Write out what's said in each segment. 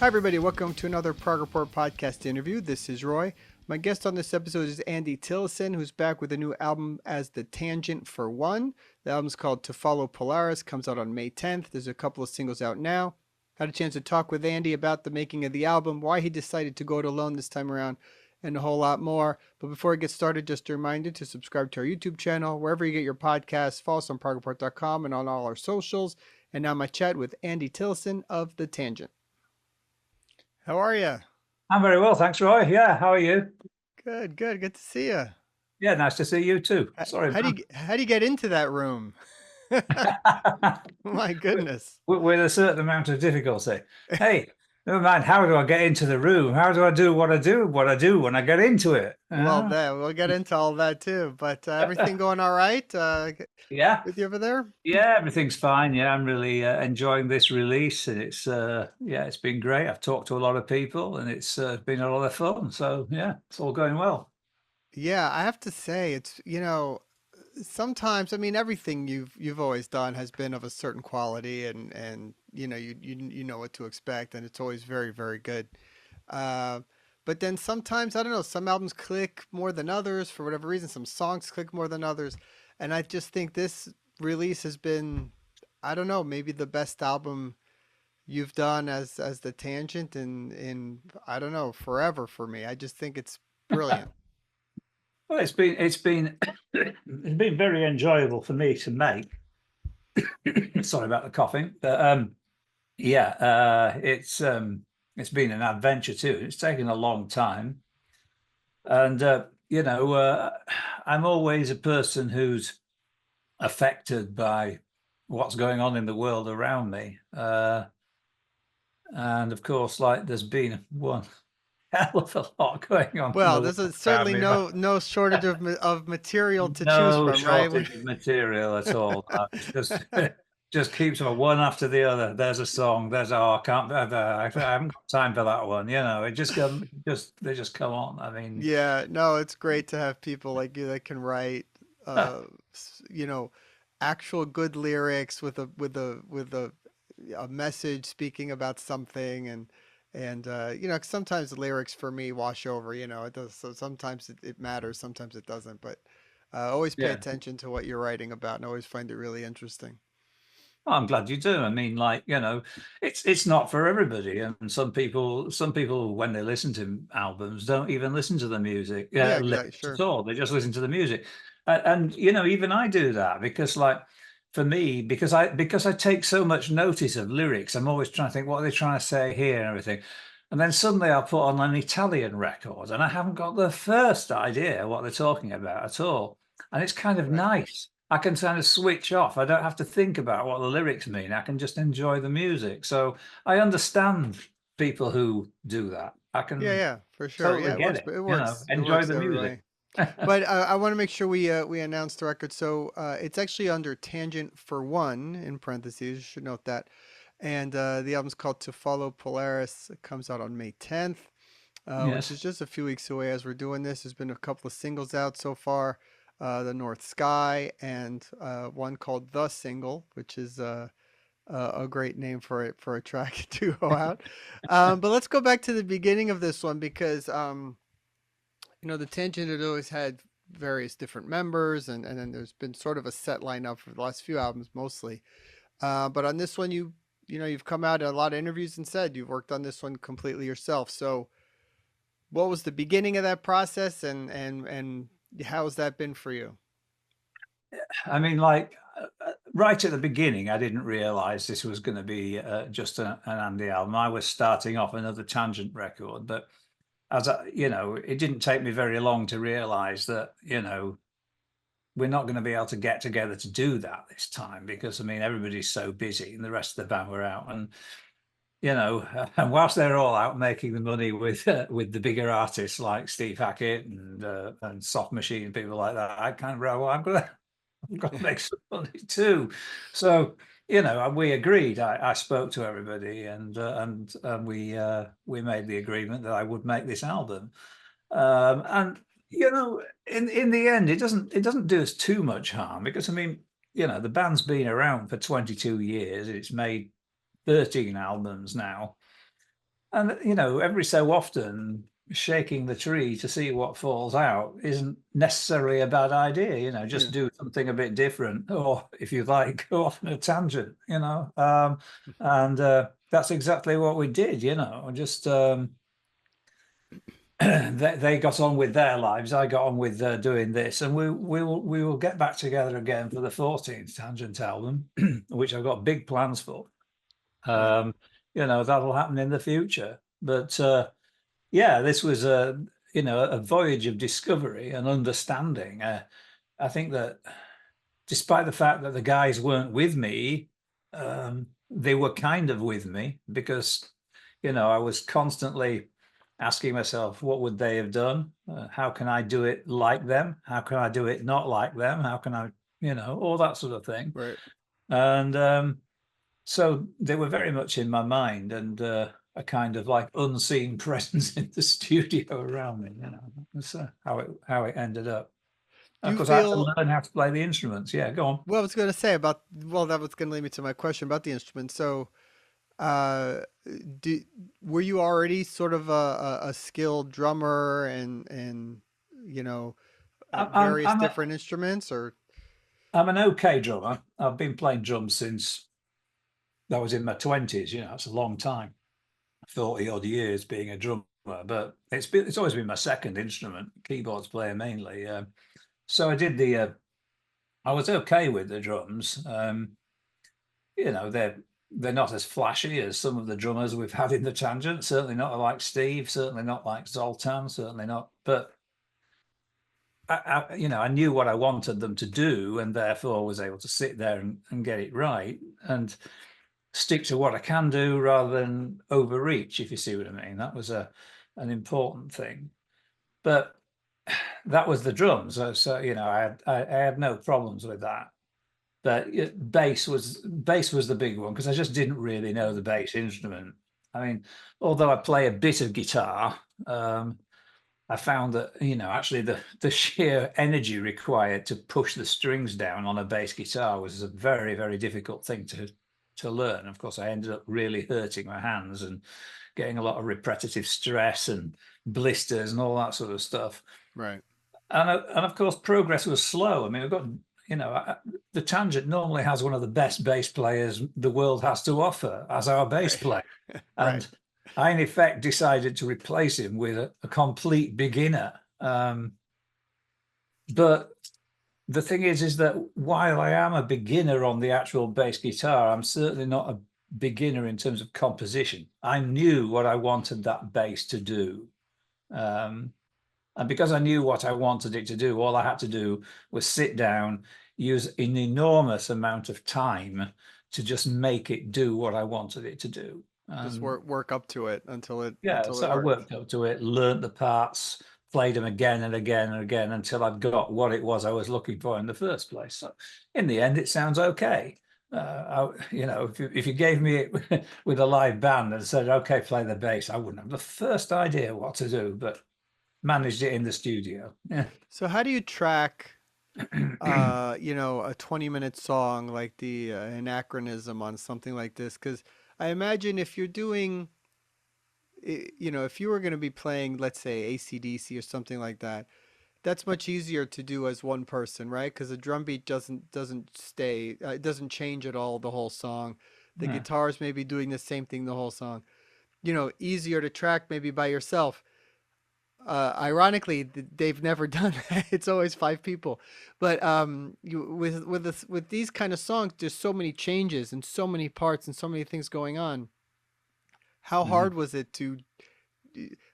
Hi, everybody. Welcome to another Prog Report podcast interview. This is Roy. My guest on this episode is Andy Tillison, who's back with a new album as The Tangent for One. The album's called To Follow Polaris, comes out on May 10th. There's a couple of singles out now. Had a chance to talk with Andy about the making of the album, why he decided to go it alone this time around, and a whole lot more. But before I get started, just a reminder to subscribe to our YouTube channel, wherever you get your podcasts. Follow us on progreport.com and on all our socials. And now my chat with Andy Tillison of The Tangent. How are you? I'm very well, thanks, Roy. Yeah, how are you? Good. Good to see you. Yeah, nice to see you too. Sorry. How do you get into that room? My goodness. With a certain amount of difficulty. Hey, never mind. How do I get into the room? How do I do what I do when I get into it? Well, we'll get into all that too. But everything going all right? Yeah. With you over there? Yeah, everything's fine. Yeah, I'm really enjoying this release, and it's been great. I've talked to a lot of people, and it's been a lot of fun. So yeah, it's all going well. Yeah, I have to say it's sometimes, I mean, everything you've always done has been of a certain quality, and you know what to expect, and it's always very, very good. But then sometimes, I don't know, some albums click more than others for whatever reason. Some songs click more than others, and I just think this release has been, I don't know, maybe the best album you've done as The Tangent in I don't know, forever for me. I just think it's brilliant. Well, it's been it's been very enjoyable for me to make. Sorry about the coughing, but it's been an adventure too. It's taken a long time, and I'm always a person who's affected by what's going on in the world around me, and of course, like there's been one hell of a lot going on. Well, there's certainly no shortage of material to choose from, right? No shortage of material at all. Just keeps on one after the other. There's a song. I haven't got time for that one. It they just come on. I mean, yeah, no, it's great to have people like you that can write, actual good lyrics with a message speaking about something, and sometimes the lyrics for me wash over. It does. So sometimes it matters, sometimes it doesn't. But always pay attention to what you're writing about, and always find it really interesting. Oh, I'm glad you do. I mean, it's not for everybody, and some people when they listen to albums don't even listen to the music, Yeah, exactly, lyrics sure. at all. They just listen to the music, and even I do that because, like, for me, because I take so much notice of lyrics, I'm always trying to think what are they trying to say here and everything, and then suddenly I'll put on an Italian record, and I haven't got the first idea what they're talking about at all, and it's kind of nice. I can kind of switch off. I don't have to think about what the lyrics mean. I can just enjoy the music. So I understand people who do that. I can Yeah, for sure. totally Yeah, get it. it works. It Enjoy works the every music. way. But I want to make sure we announce the record. So it's actually under Tangent for One in parentheses. You should note that. And the album's called To Follow Polaris. It comes out on May 10th, which is just a few weeks away as we're doing this. There's been a couple of singles out so far. The North Sky, and one called The Single, which is a great name for a track to go out. But let's go back to the beginning of this one because The Tangent had always had various different members, and then there's been sort of a set lineup for the last few albums mostly. But on this one, you've come out in a lot of interviews and said you've worked on this one completely yourself. So what was the beginning of that process, and how's that been for you? I mean, like, right at the beginning, I didn't realize this was going to be just an Andy album. I was starting off another Tangent record, but it didn't take me very long to realize that, we're not going to be able to get together to do that this time because, I mean, everybody's so busy and the rest of the band were out. And and whilst they're all out making the money with the bigger artists like Steve Hackett and Soft Machine and people like that, I kind of well, I'm gonna make some money too. So we agreed. I spoke to everybody, and we made the agreement that I would make this album. And in the end, it doesn't do us too much harm because, I mean, the band's been around for 22 years. It's made 13 albums now. And, every so often, shaking the tree to see what falls out isn't necessarily a bad idea, Yeah. just do something a bit different, or if you like, go off on a tangent, and that's exactly what we did, just they got on with their lives, I got on with doing this, and we will get back together again for the 14th Tangent album, which I've got big plans for. Right. Um, that'll happen in the future. But yeah, this was a voyage of discovery and understanding. I think that despite the fact that the guys weren't with me, they were kind of with me because, I was constantly asking myself, what would they have done? How can I do it like them? How can I do it not like them? How can I, all that sort of thing. Right. And so they were very much in my mind, and a kind of like unseen presence in the studio around me. That's how it ended up. Do Of you course, I had to feel learn how to play the instruments. Yeah, go on. well, I was going to say about well, that was going to lead me to my question about the instrument. So, uh, do were you already sort of a skilled drummer and you know I'm I'm various I'm, a, different instruments or I'm an okay drummer. I've been playing drums since I was in my 20s. It's a long time, 40 odd years being a drummer. But it's always been my second instrument, keyboards player mainly. So I was okay with the drums. They're not as flashy as some of the drummers we've had in the Tangent. Certainly not like Steve. Certainly not like Zoltan. Certainly not. But I knew what I wanted them to do, and therefore was able to sit there and get it right and stick to what I can do rather than overreach. If you see what I mean, that was an important thing. But that was the drums. So I had no problems with that. But bass was the big one because I just didn't really know the bass instrument. I mean, although I play a bit of guitar, I found that actually the sheer energy required to push the strings down on a bass guitar was a very, very difficult thing to learn. Of course, I ended up really hurting my hands and getting a lot of repetitive stress and blisters and all that sort of stuff. right? And of course, progress was slow. I mean, I've got the Tangent normally has one of the best bass players the world has to offer as our bass Right. player, Right. and I in effect decided to replace him with a complete beginner. But the thing is that while I am a beginner on the actual bass guitar, I'm certainly not a beginner in terms of composition. I knew what I wanted that bass to do. Um, and because I knew what I wanted it to do, all I had to do was sit down, use an enormous amount of time to just make it do what I wanted it to do. Just And work up to it until it yeah, so I works. worked up to it, learnt the parts, played them again and again and again until I'd got what it was I was looking for in the first place. So in the end, it sounds okay. If you gave me it with a live band and said, "Okay, play the bass," I wouldn't have the first idea what to do, but managed it in the studio. Yeah. So how do you track a 20-minute song like the anachronism on something like this? Because I imagine if you're doing if you were going to be playing, let's say, AC/DC or something like that, that's much easier to do as one person, right? Because the drum beat doesn't stay, it doesn't change at all the whole song. The Yeah. guitars may be doing the same thing the whole song. Easier to track maybe by yourself. Ironically, they've never done that. It's always five people. But with these kind of songs, there's so many changes and so many parts and so many things going on. How Mhm. hard was it to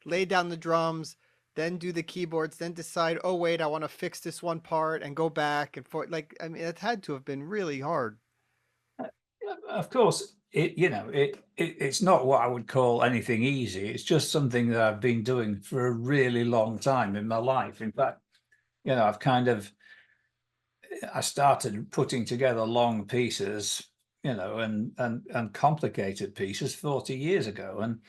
lay down the drums, then do the keyboards, then decide, oh wait, I want to fix this one part and go back and forth. Like, I mean, it had to have been really hard. Of course, it's not what I would call anything easy. It's just something that I've been doing for a really long time in my life. In fact, I've kind of I started putting together long pieces, and complicated pieces 40 years ago, and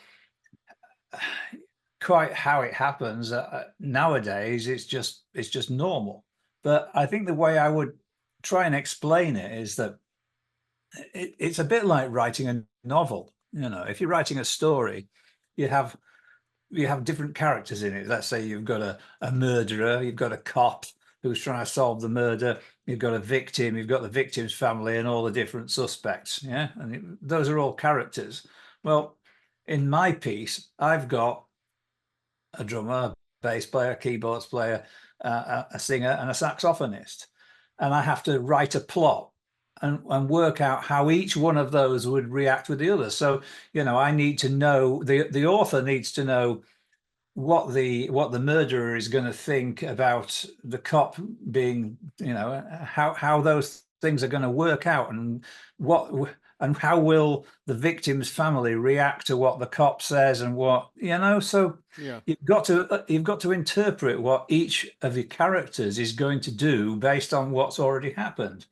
quite how it happens nowadays, it's just normal. But I think the way I would try and explain it is that it's a bit like writing a novel. If you're writing a story, you have different characters in it. Let's say you've got a murderer, you've got a cop who's trying to solve the murder, you've got a victim, you've got the victim's family and all the different suspects. Yeah. And those are all characters. Well, in my piece, I've got a drummer, a bass player, a keyboards player, a singer, and a saxophonist. And I have to write a plot and work out how each one of those would react with the others. So, I need to know, the author needs to know what the murderer is going to think about the cop being, how those things are going to work out, and what and how will the victim's family react to what the cop says, and so Yeah. you've got to interpret what each of the characters is going to do based on what's already happened.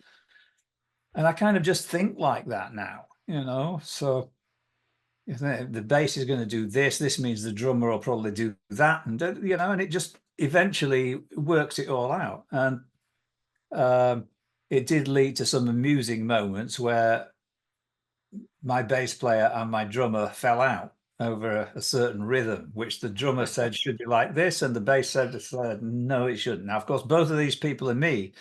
And I kind of just think like that now, so if the bass is going to do this means the drummer will probably do that, and it just eventually works it all out. And it did lead to some amusing moments where my bass player and my drummer fell out over a certain rhythm, which the drummer said should be like this, and the bass said no, it shouldn't. Now, of course, both of these people are me,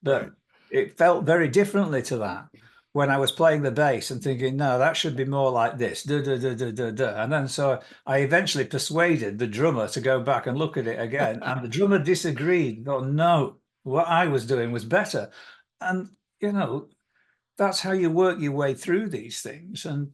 but it felt very differently to that when I was playing the bass and thinking, no, that should be more like this. Duh, duh, duh, duh, duh, duh. And then so I eventually persuaded the drummer to go back and look at it again. And the drummer disagreed. Thought, no, what I was doing was better. And, that's how you work your way through these things. And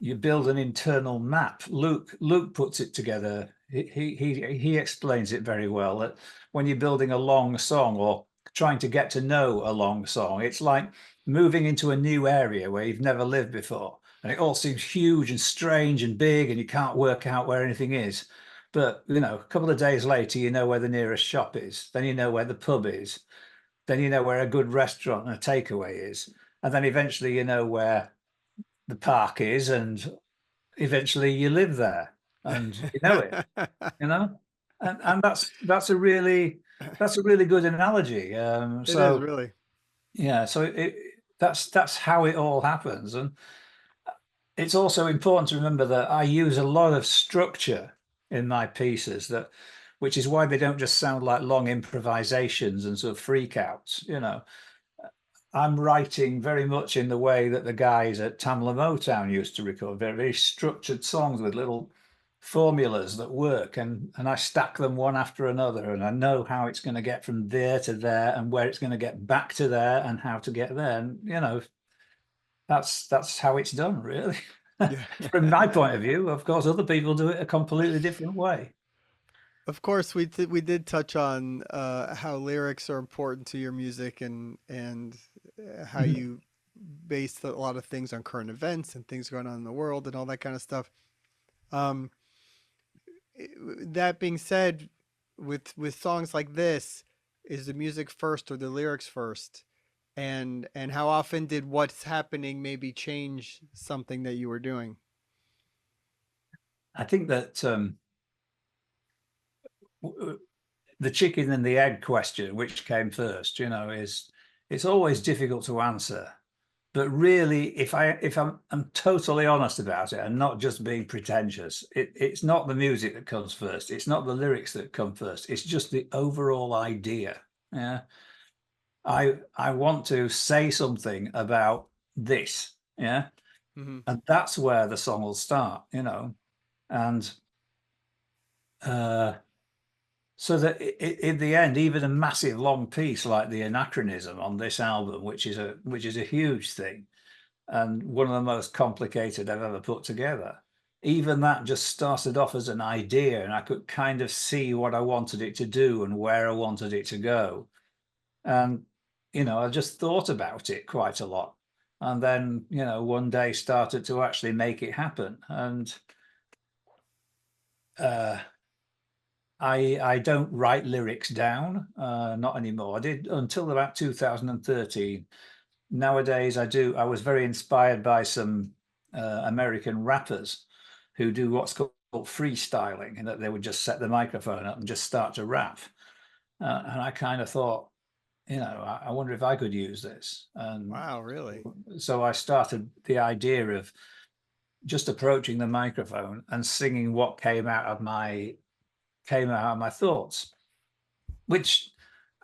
you build an internal map. Luke puts it together. He explains it very well, that when you're building a long song or trying to get to know a long song, it's like moving into a new area where you've never lived before, and it all seems huge and strange and big, and you can't work out where anything is. But a couple of days later, you know where the nearest shop is. Then you know where the pub is. Then you know where a good restaurant and a takeaway is. And then eventually you know where the park is, and eventually you live there and you know it, you know? And that's a really good analogy. It is So really. yeah, so that's how it all happens. And it's also important to remember that I use a lot of structure in my pieces, which is why they don't just sound like long improvisations and sort of freakouts. I'm writing very much in the way that the guys at Tamla Motown used to record, very, very structured songs with little formulas that work, and I stack them one after another, and I know how it's going to get from there to there, and where it's going to get back to there, and how to get there. And that's how it's done, really. Yeah. From my point of view. Of course, other people do it a completely different way. Of course, we did touch on how lyrics are important to your music, and how Mhm. you base a lot of things on current events and things going on in the world and all that kind of stuff. Um, that being said, with songs like this, is the music first or the lyrics first? And how often did what's happening maybe change something that you were doing? I think that the chicken and the egg question, which came first, is it's always difficult to answer. But really, if I'm totally honest about it and not just being pretentious, it's not the music that comes first. It's not the lyrics that come first. It's just the overall idea. Yeah. I want to say something about this. Yeah. Hmm. And that's where the song will start. And uh so that in the end, even a massive long piece like the anachronism on this album, which is a huge thing, and one of the most complicated I've ever put together. Even that just started off as an idea, and I could kind of see what I wanted it to do and where I wanted it to go. And, I just thought about it quite a lot. And then, one day started to actually make it happen. And uh, I don't write lyrics down, not anymore. I did until about 2013. Nowadays I do. I was very inspired by some American rappers who do what's called freestyling, and that they would just set the microphone up and just start to rap. And I kind of thought, I wonder if I could use this. And Wow, really? so I started the idea of just approaching the microphone and singing what came out of my thoughts. Which,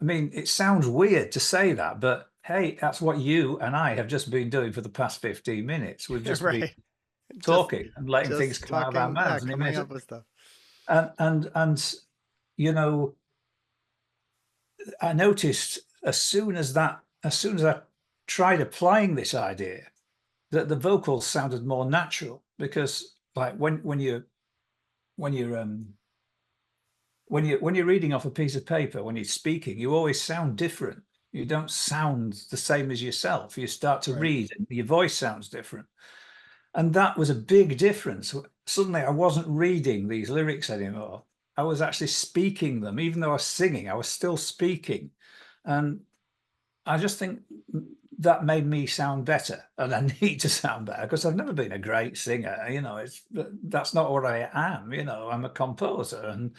I mean, it sounds weird to say that, but hey, that's what you and I have just been doing for the past 15 minutes. We've just been Right. Just talking and letting things just come out of our talking, yeah, mouths, and it coming makes up it. with stuff. And you know, I noticed as soon as I tried applying this idea, that the vocals sounded more natural, because like when you're when you're reading off a piece of paper, when you're speaking, you always sound different. You don't sound the same as yourself. You start to Right. read and your voice sounds different. And that was a big difference. Suddenly I wasn't reading these lyrics anymore. I was actually speaking them. Even though I was singing, I was still speaking. And I just think that made me sound better, and I need to sound better, because I've never been a great singer. That's not what I am. I'm a composer, and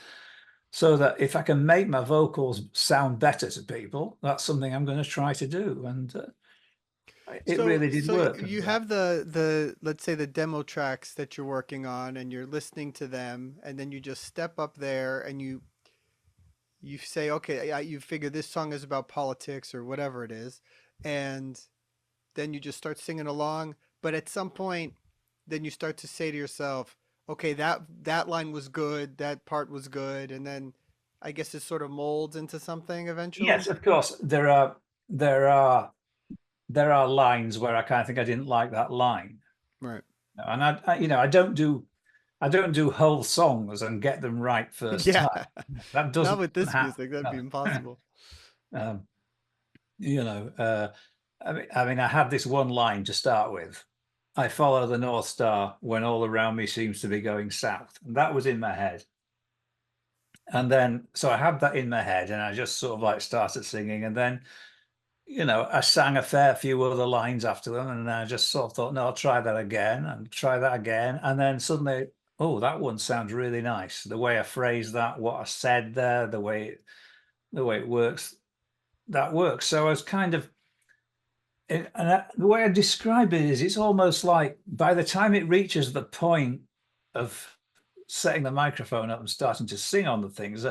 so that if I can make my vocals sound better to people, that's something I'm going to try to do. And it So really did so work. you And have the let's say the demo tracks that you're working on, and you're listening to them, and then you just step up there and you say, okay, you figure this song is about politics or whatever it is, and then you just start singing along. But at some point, then you start to say to yourself, okay, that line was good, that part was good, and then I guess it sort of molds into something eventually. yes, of course, there are there are lines where I kind of think I didn't like that line, Right. and I don't do whole songs and get them right first Yeah. time. That Not doesn't with this happen. music. That'd be No. impossible. Um, you know, I had this one line to start with. I follow the North Star when all around me seems to be going south. And that was in my head. And then, so I had that in my head, and I just sort of like started singing. And then, I sang a fair few other lines after them. And I just sort of thought, no, I'll try that again and try that again. And then suddenly, oh, that one sounds really nice. The way I phrased that, what I said there, the way it works, that works. So I was kind of, the way I describe it is, it's almost like by the time it reaches the point of setting the microphone up and starting to sing on the things,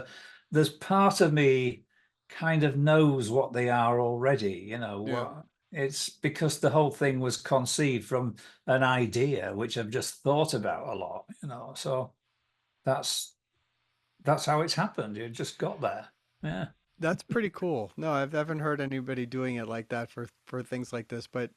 there's part of me kind of knows what they are already. Yeah. It's because the whole thing was conceived from an idea which I've just thought about a lot. So that's that's how it's happened. It just got there. Yeah. That's pretty cool. No, I haven't heard anybody doing it like that for things like this, but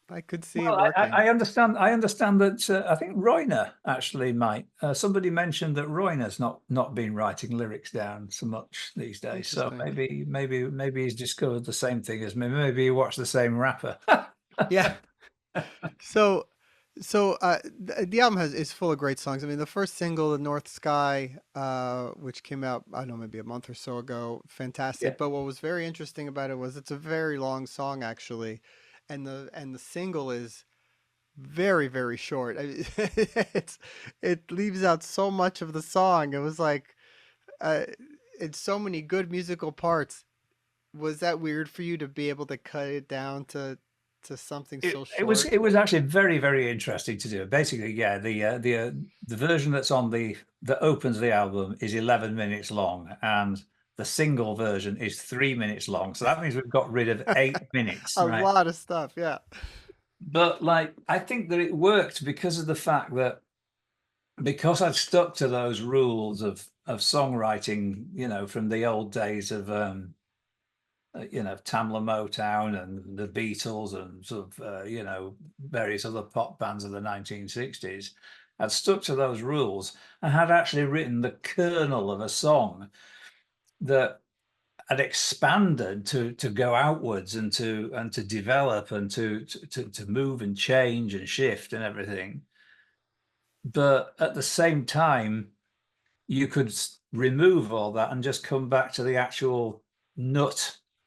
I could see it Well, I working. understand. I understand that. I think Royner actually might. Somebody mentioned that Royner's not been writing lyrics down so much these days. So Interesting. maybe he's discovered the same thing as me. Maybe he watched the same rapper. Yeah. So the album is full of great songs. I mean, the first single, "The North Sky," which came out, I don't know, maybe a month or so ago, Yeah. fantastic. But what was very interesting about it was it's a very long song actually, and the single is very, very short. It leaves out so much of the song. It was like uh, it's so many good musical parts. Was that weird for you to be able to cut it down to something so It short? was actually very, very interesting to do. Basically, yeah, the version that's on that opens the album is 11 minutes long, and the single version is 3 minutes long. So that means we've got rid of 8 minutes, A right? lot of stuff, yeah. But like, I think that it worked because of the fact that, because I'd stuck to those rules of songwriting, from the old days of Tamla Motown and the Beatles and sort of various other pop bands of the 1960s. I'd stuck to those rules and had actually written the kernel of a song that had expanded to go outwards and to develop and to move and change and shift and everything. But at the same time, you could remove all that and just come back to the actual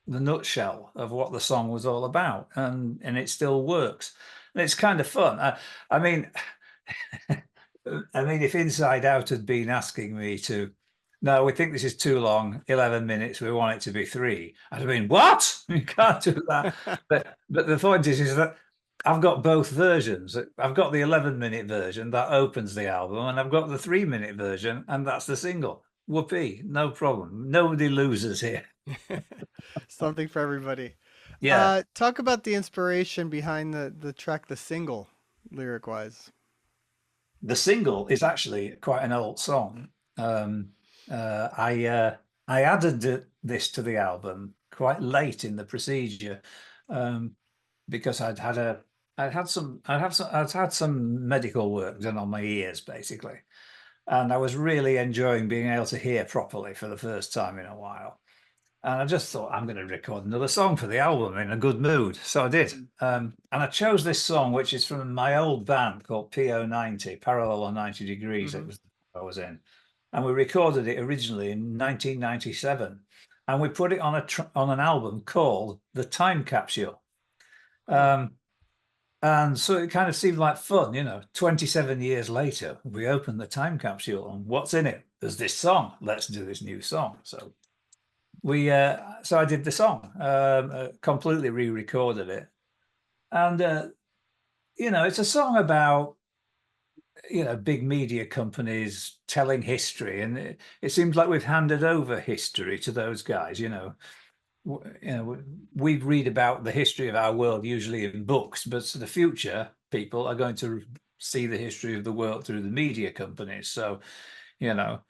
the nutshell of what the song was all about, and it still works, and it's kind of fun. I mean, if Inside Out had been asking me to, no, we think this is too long, 11 minutes, we want it to be 3, I'd have been, what? You can't do that. But the point is that I've got both versions. I've got the 11-minute version that opens the album, and I've got the 3-minute version, and that's the single. Whoopee, no problem. Nobody loses here. Something for everybody. Yeah, Talk about the inspiration behind the track, the single, lyric wise. the single is actually quite an old song. Um, uh, I uh, I added this to the album quite late in the procedure, um, because I'd had some medical work done on my ears basically, and I was really enjoying being able to hear properly for the first time in a while. And I just thought, I'm going to record another song for the album in a good mood. So I did. Mm. And I chose this song, which is from my old band called PO90, Parallel or 90 Degrees. It Mm-hmm. was I was in. And we recorded it originally in 1997. And we put it on on an album called The Time Capsule. Huh. Um, and so it kind of seemed like fun, 27 years later, we opened the time capsule and what's in it? There's this song. Let's do this new song. So I did the song, completely re-recorded it. And, it's a song about, big media companies telling history. And it seems like we've handed over history to those guys, we read about the history of our world usually in books, but the future people are going to see the history of the world through the media companies. So, you know,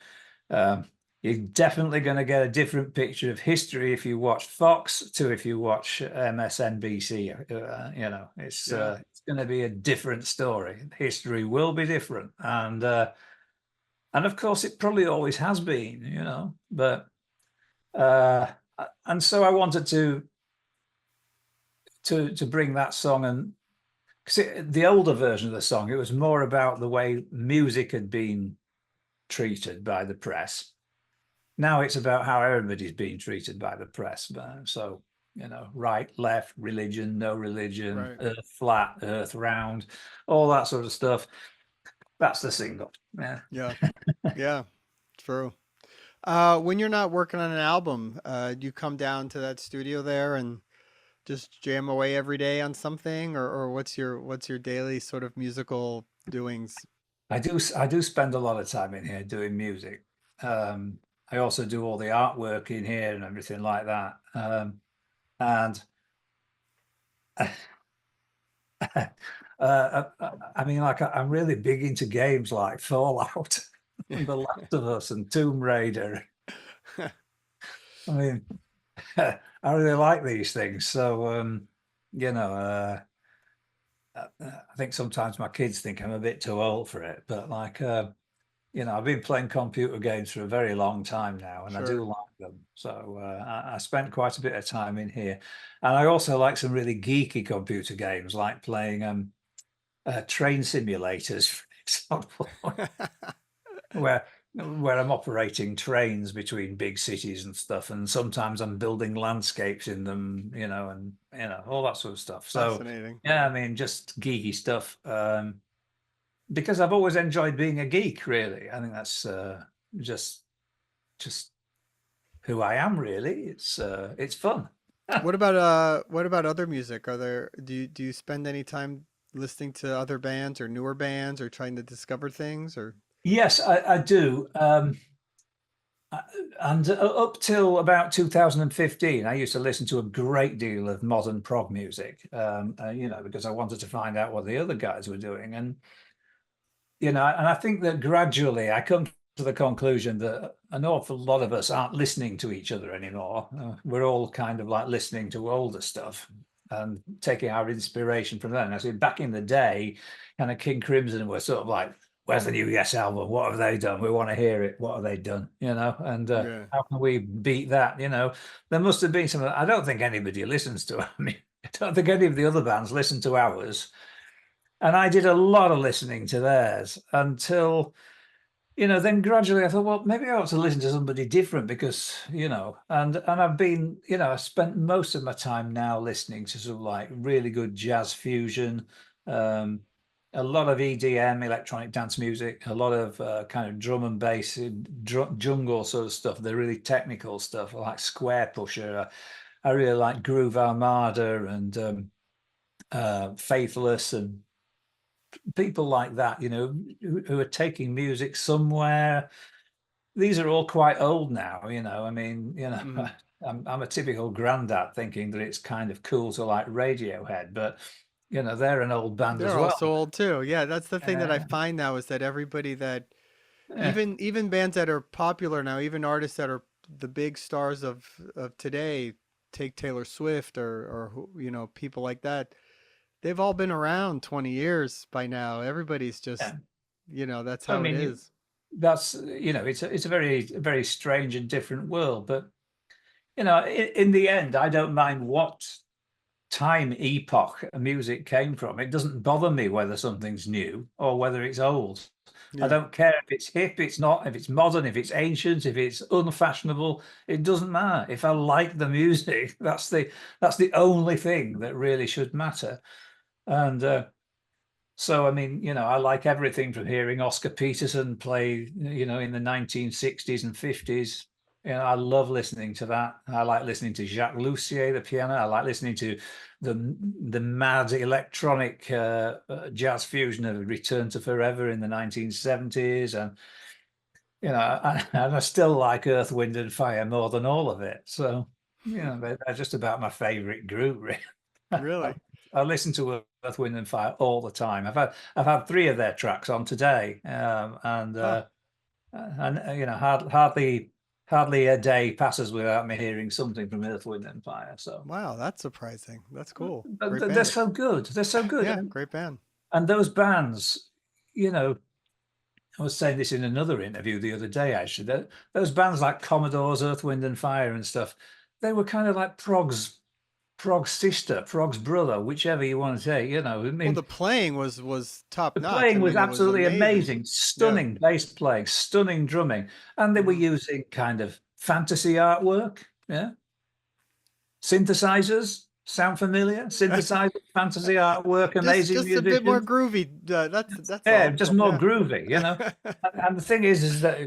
um, you're definitely going to get a different picture of history if you watch Fox to if you watch MSNBC. Yeah. It's going to be a different story. History will be different, and of course it probably always has been, but. Uh, and so I wanted to bring that song, and because the older version of the song, it was more about the way music had been treated by the press. Now it's about how everybody's being treated by the press. So, right, left, religion, no religion, Right. earth flat, earth round, all that sort of stuff. That's the single. Yeah. Yeah. Yeah. True. When you're not working on an album, do you come down to that studio there and just jam away every day on something, or what's your daily sort of musical doings? I do spend a lot of time in here doing music. I also do all the artwork in here and everything like that. And I mean, like I'm really big into games like Fallout and The Last of Us and Tomb Raider. I mean, I really like these things. So, you know, I think sometimes my kids think I'm a bit too old for it, but I've been playing computer games for a very long time now, and I do Sure. like them. So I spent quite a bit of time in here, and I also like some really geeky computer games, like playing train simulators, for example, where where I'm operating trains between big cities and stuff, and sometimes I'm building landscapes in them, and all that sort of stuff. So Fascinating. yeah, I mean, just geeky stuff. Because I've always enjoyed being a geek, really. I think that's just just who I am, really. It's fun. What about other music? Do you spend any time listening to other bands or newer bands or trying to discover things or Yes, I do. And up till about 2015, I used to listen to a great deal of modern prog music, because I wanted to find out what the other guys were doing. And I think that gradually I come to the conclusion that an awful lot of us aren't listening to each other anymore. We're all kind of like listening to older stuff and taking our inspiration from them. I see back in the day, kind of King Crimson were sort of like, "Where's the new Yes album? What have they done? We want to hear it. What have they done?" And yeah. how can we beat that? There must have been some. I don't think anybody listens to. I mean, I don't think any of the other bands listen to ours. And I did a lot of listening to theirs until, then gradually I thought, well, maybe I ought to listen to somebody different because, and I've been, I spent most of my time now listening to sort of like really good jazz fusion, um, a lot of EDM, electronic dance music, a lot of kind of drum and bass, jungle sort of stuff, the really technical stuff like Square Pusher. I really like Groove Armada and Faithless, and people like that, who are taking music somewhere. These are all quite old now, I mean, Hmm. I'm a typical granddad thinking that it's kind of cool to like Radiohead, but they're an old band as They're well. also old too. Yeah, that's the thing that I Uh, find now is that everybody that uh, even bands that are popular now, even artists that are the big stars of today, take Taylor Swift or people like that. They've all been around 20 years by now. Everybody's just, yeah. that's I how it mean, is. that's it's a very strange and different world, but in the end, I don't mind what time epoch a music came from. It doesn't bother me whether something's new or whether it's old. I Yeah. don't care if it's hip, it's not, if it's modern, if it's ancient, if it's unfashionable. It doesn't matter. If I like the music, that's the only thing that really should matter. And so, I mean, I like everything from hearing Oscar Peterson play, in the 1960s and 50s. I love listening to that. I like listening to Jacques Lussier, the piano. I like listening to the mad electronic jazz fusion of Return to Forever in the 1970s. And, and I still like Earth, Wind and Fire more than all of it. So, they're just about my favorite group, really. Really? I listen to Earth, Wind and Fire all the time. I've had three of their tracks on today, Huh. hardly a day passes without me hearing something from Earth, Wind and Fire. So, Wow, that's surprising. That's cool. but Great they're band. so good. They're so good, Yeah, and great band. those bands, you know, I was saying this in another interview the other day. Actually, that those bands like Commodore's, Earth, Wind and Fire, and stuff, they were kind of like Prog's sister, Prog's brother, whichever you want to say. I Well, mean, the playing was top the notch. I playing was mean, it was absolutely amazing. amazing, Yeah. stunning bass playing, stunning drumming, and they were Hmm. using kind of fantasy artwork. Yeah, synthesizers sound familiar? Synthesizer, fantasy artwork, amazing Just a bit more musicians. groovy. That's Yeah, all. just more Yeah. groovy. And the thing is that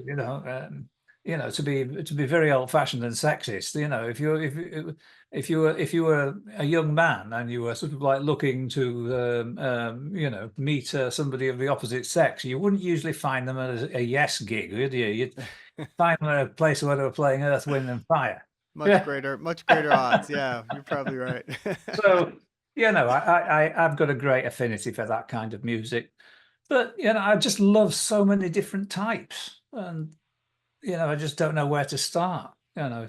to be very old fashioned and sexist. If you were a young man and you were sort of like looking to meet somebody of the opposite sex, you wouldn't usually find them at a Yes gig, would you? You'd find them at a place where they were playing Earth, Wind and Fire. Yeah. Much greater odds. Yeah, you're probably right. So, I've got a great affinity for that kind of music. But, I just love so many different types. And, I just don't know where to start. Uh,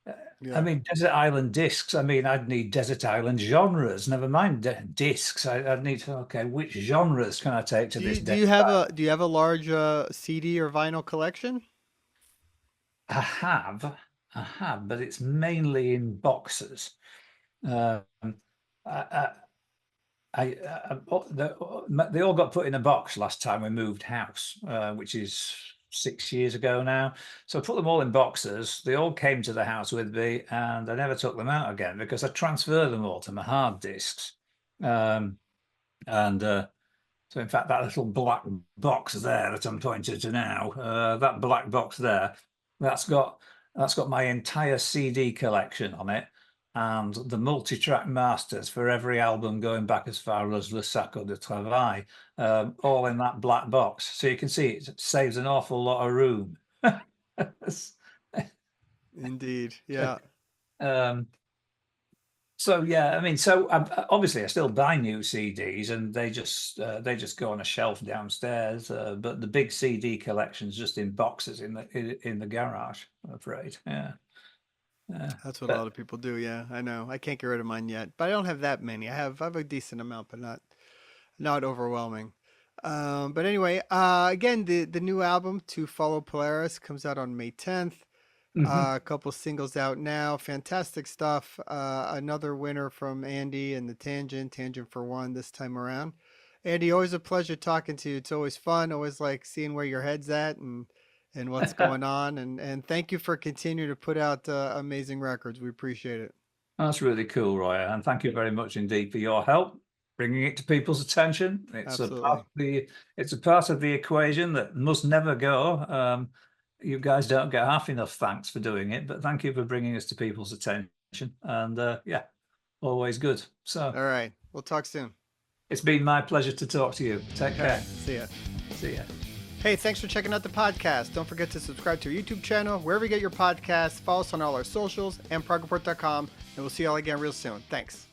I Yeah. mean, Desert Island Discs, I mean, I'd need Desert Island genres, never mind discs. I'd need to, okay, which genres can I take to Do this you do Desert you have Island? a large CD or vinyl collection? I have, but it's mainly in boxes. Um, I, they all got put in a box last time we moved house, which is 6 years ago now. So I put them all in boxes. They all came to the house with me, and I never took them out again because I transferred them all to my hard disks. Um, and so, in fact, that little black box there that I'm pointing to now, that black box there, that's got that's got my entire CD collection on it, and the multi-track masters for every album going back as far as Le Sacco de Travail, all in that black box. So you can see it saves an awful lot of room. Indeed. Yeah. um, So yeah, I mean, so obviously I still buy new CDs, and they just go on a shelf downstairs. But the big CD collection's just in boxes in the garage. I'm afraid. Yeah, yeah. That's what a But lot of people do. Yeah, I know. I can't get rid of mine yet, but I don't have that many. I have a decent amount, but not overwhelming. But anyway, again, the new album To Follow Polaris comes out on May 10th. mhm. A couple singles out now. Fantastic stuff. Another winner from Andy and the Tangent for one this time around. Andy, always a pleasure talking to you. It's always fun. Always like seeing where your head's at and what's going on. And thank you for continuing to put out amazing records. We appreciate it. That's really cool, Roy, and thank you very much indeed for your help bringing it to people's attention. Absolutely. It's a part of the equation that must never go. You guys don't get half enough thanks for doing it, but thank you for bringing us to people's attention. And yeah, always good. So All right. We'll talk soon. It's been my pleasure to talk to you. Take All right. care. See ya. See ya. Hey, thanks for checking out the podcast. Don't forget to subscribe to our YouTube channel, wherever you get your podcasts. Follow us on all our socials and ProgReport.com. And we'll see you all again real soon. Thanks.